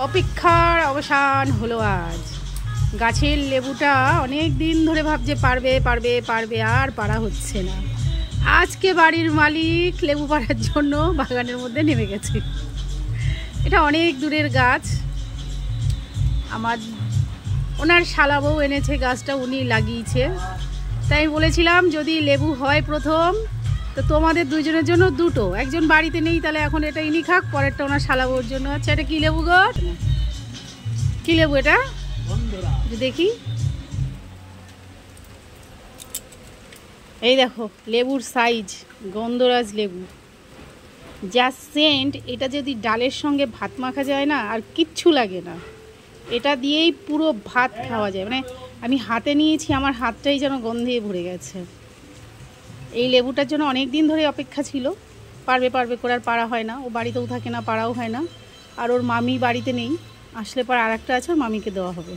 অপেক্ষার অবসান হলো আজ। গাছের লেবুটা অনেক দিন ধরে ভাবছে পারবে পারবে পারবে, আর পারা হচ্ছে না। আজকে বাড়ির মালিক লেবু পাড়ার জন্য বাগানের মধ্যে নেমে গেছে। এটা অনেক দূরের গাছ, ওনার শালা বউ এনেছে গাছটা, উনি লাগিয়েছে। তাই বলেছিলাম যদি লেবু হয় প্রথম তো তোমাদের দুজনের জন্য দুটো, একজন বাড়িতে নেই তাহলে এখন এটা ইনি খাক, পরেরটা ওনার শালা বউর জন্য। আচ্ছা এটা কী লেবু গো? কী লেবু এটা দেখি? এই দেখো লেবুর সাইজ, গন্ধরাজ লেবু, যা সেন্ট। এটা যদি ডালের সঙ্গে ভাত মাখা যায় না আর কিচ্ছু লাগে না, এটা দিয়েই পুরো ভাত খাওয়া যায়। মানে আমি হাতে নিয়েছি, আমার হাতটাই যেন গন্ধে ভরে গেছে। এই লেবুটার জন্য অনেক দিন ধরে অপেক্ষা ছিল, পারবে পারবে করে আর পারা হয় না। ও বাড়িতেও থাকে না, পারাও হয় না। আর ওর মামি বাড়িতে নেই, আসলে পর আর একটা আছে, ওর মামিকে দেওয়া হবে।